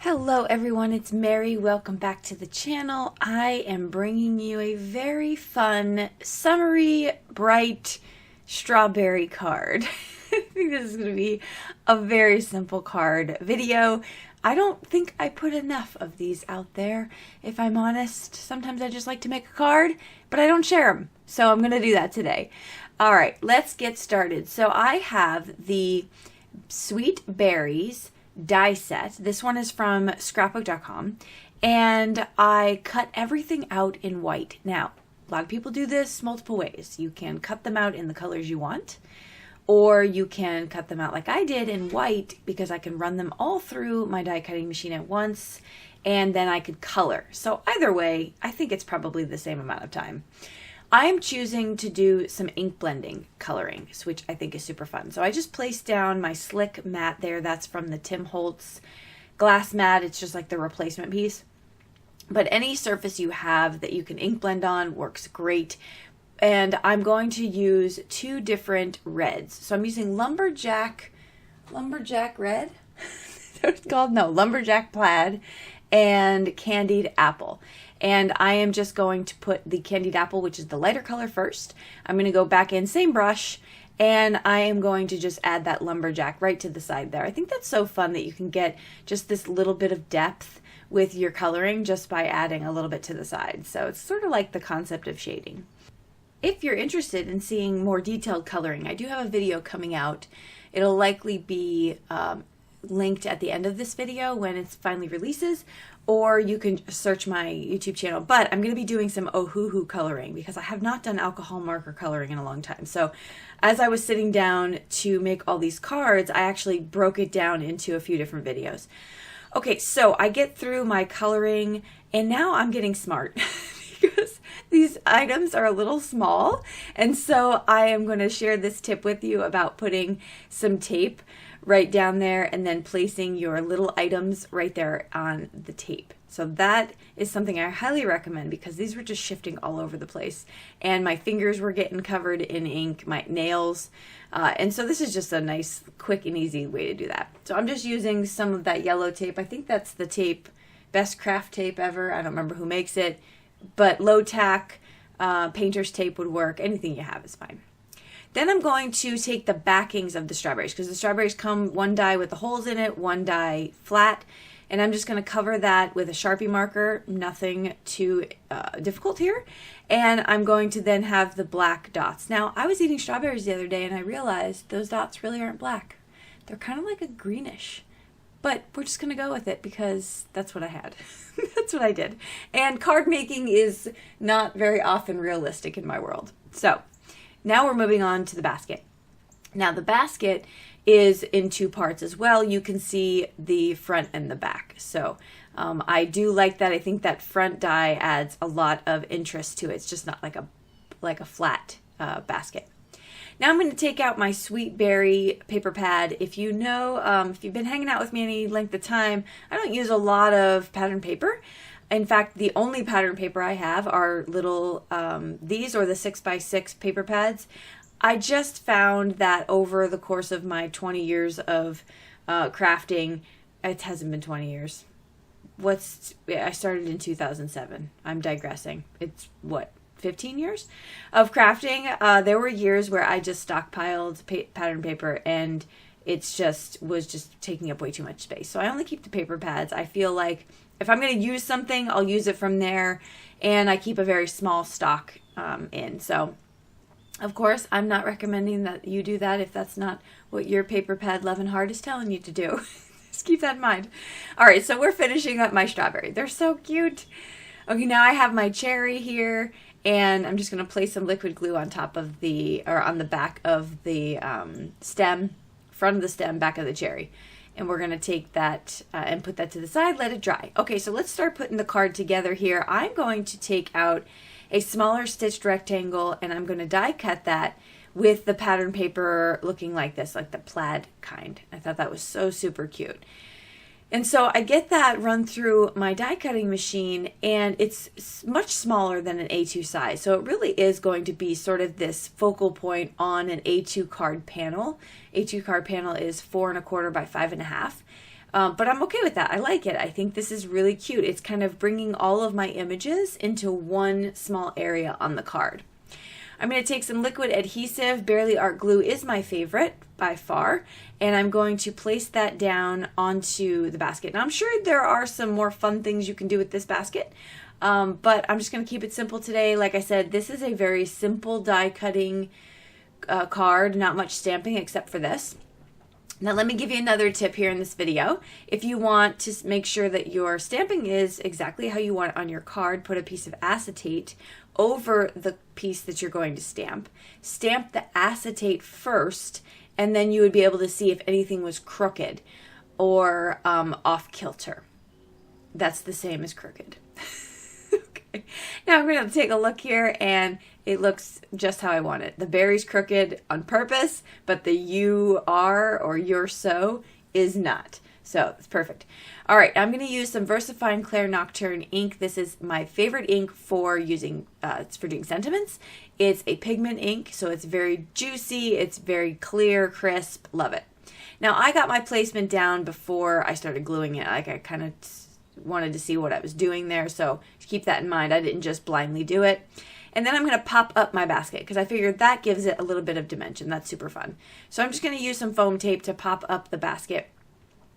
Hello everyone, it's Mary. Welcome back to the channel. I am bringing you a very fun, summery, bright strawberry card. I think this is going to be a very simple card video. I don't think I put enough of these out there, if I'm honest. Sometimes I just like to make a card, but I don't share them. So I'm going to do that today. All right, let's get started. So I have the Sweet Berries die set. This one is from scrapbook.com, and I cut everything out in white. Now, a lot of people do this multiple ways. You can cut them out in the colors you want, or you can cut them out like I did in white, because I can run them all through my die cutting machine at once, and then I could color. So either way, I think it's probably the same amount of time. I'm choosing to do some ink blending coloring, which I think is super fun. So I just placed down my slick mat there. That's from the Tim Holtz glass mat. It's just like the replacement piece. But any surface you have that you can ink blend on works great. And I'm going to use two different reds. So I'm using Lumberjack Red? It's called? No, Lumberjack Plaid and Candied Apple. And I am just going to put the Candied Apple, which is the lighter color, first. I'm going to go back in, same brush, and I am going to just add that lumberjack right to the side there. I think that's so fun that you can get just this little bit of depth with your coloring just by adding a little bit to the side. So it's sort of like the concept of shading. If you're interested in seeing more detailed coloring, I do have a video coming out. It'll likely be linked at the end of this video when it finally releases, or you can search my YouTube channel. But I'm going to be doing some Ohuhu coloring because I have not done alcohol marker coloring in a long time. So as I was sitting down to make all these cards, I actually broke it down into a few different videos. Okay, so I get through my coloring, and now I'm getting smart because these items are a little small. And so I am going to share this tip with you about putting some tape right down there and then placing your little items right there on the tape. So that is something I highly recommend because these were just shifting all over the place and my fingers were getting covered in ink, my nails, and so this is just a nice, quick and easy way to do that. So I'm just using some of that yellow tape. I think that's the tape, best craft tape ever. I don't remember who makes it, but low tack painter's tape would work. Anything you have is fine. Then I'm going to take the backings of the strawberries, because the strawberries come one die with the holes in it, one die flat, and I'm just going to cover that with a Sharpie marker, nothing too difficult here, and I'm going to then have the black dots. Now, I was eating strawberries the other day and I realized those dots really aren't black. They're kind of like a greenish, but we're just going to go with it because that's what I had. That's what I did. And card making is not very often realistic in my world. So now we're moving on to the basket. Now the basket is in two parts as well. You can see the front and the back. So I do like that. I think that front die adds a lot of interest to it. It's just not like a flat basket. Now I'm going to take out my Sweet Berry paper pad. If you know, if you've been hanging out with me any length of time, I don't use a lot of pattern paper. In fact, the only pattern paper I have are little, these or the 6x6 paper pads. I just found that over the course of my 20 years of crafting, it hasn't been 20 years. I started in 2007. I'm digressing. It's what, 15 years of crafting? There were years where I just stockpiled pattern paper and it's was just taking up way too much space. So I only keep the paper pads. I feel like if I'm going to use something, I'll use it from there, and I keep a very small stock in. So, of course, I'm not recommending that you do that if that's not what your paper pad loving heart is telling you to do. Just keep that in mind. All right, so we're finishing up my strawberry. They're so cute. Okay, now I have my cherry here, and I'm just going to place some liquid glue on top of on the back of the stem, front of the stem, back of the cherry. And we're going to take that and put that to the side, let it dry. Okay, so let's start putting the card together here. I'm going to take out a smaller stitched rectangle and I'm going to die cut that with the pattern paper looking like this, like the plaid kind. I thought that was so super cute. And so I get that run through my die cutting machine, and it's much smaller than an A2 size. So it really is going to be sort of this focal point on an A2 card panel. A2 card panel is 4 1/4 by 5 1/2. But I'm okay with that. I like it. I think this is really cute. It's kind of bringing all of my images into one small area on the card. I'm going to take some liquid adhesive. 𝗦𝗡𝗡𝗦 art glue is my favorite by far, and I'm going to place that down onto the basket. Now I'm sure there are some more fun things you can do with this basket, but I'm just going to keep it simple today. Like I said, this is a very simple die cutting card, not much stamping except for this. Now let me give you another tip here in this video. If you want to make sure that your stamping is exactly how you want it on your card, put a piece of acetate over the piece that you're going to stamp. Stamp the acetate first, and then you would be able to see if anything was crooked or off kilter. That's the same as crooked. Okay. Now I'm going to take a look here, and it looks just how I want it. The berry's crooked on purpose, but the you are or you're so is not. So it's perfect. All right, I'm going to use some VersaFine Clair Nocturne ink. This is my favorite ink for using, it's for doing sentiments. It's a pigment ink, so it's very juicy, it's very clear, crisp, love it. Now I got my placement down before I started gluing it. Like I kind of wanted to see what I was doing there, so keep that in mind. I didn't just blindly do it. And then I'm going to pop up my basket because I figured that gives it a little bit of dimension. That's super fun. So I'm just going to use some foam tape to pop up the basket.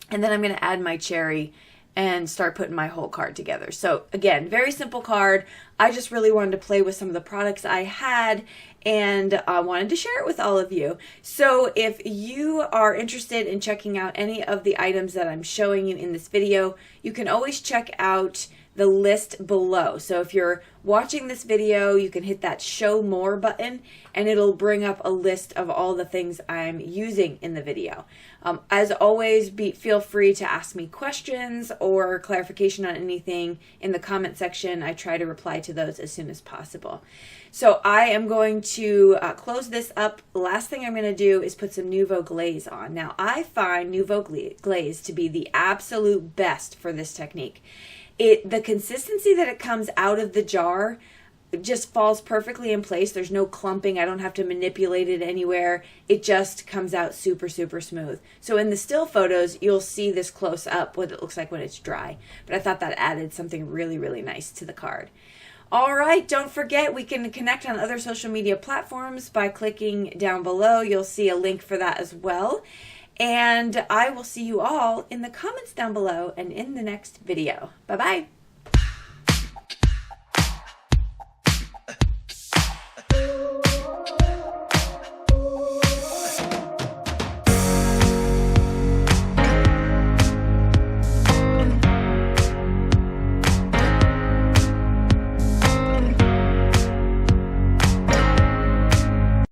And then I'm going to add my cherry and start putting my whole card together. So again, very simple card. I just really wanted to play with some of the products I had, and I wanted to share it with all of you. So if you are interested in checking out any of the items that I'm showing you in this video, you can always check out the list below. So if you're watching this video, you can hit that show more button and it'll bring up a list of all the things I'm using in the video. As always, feel free to ask me questions or clarification on anything in the comment section. I try to reply to those as soon as possible. So I am going to close this up. The last thing I'm going to do is put some Nouveau Glaze on. Now I find Nouveau Glaze to be the absolute best for this technique. The consistency that it comes out of the jar just falls perfectly in place. There's no clumping. I don't have to manipulate it anywhere. It just comes out super, super smooth. So in the still photos, you'll see this close up, what it looks like when it's dry. But I thought that added something really, really nice to the card. All right, don't forget we can connect on other social media platforms by clicking down below. You'll see a link for that as well. And I will see you all in the comments down below and in the next video. Bye-bye.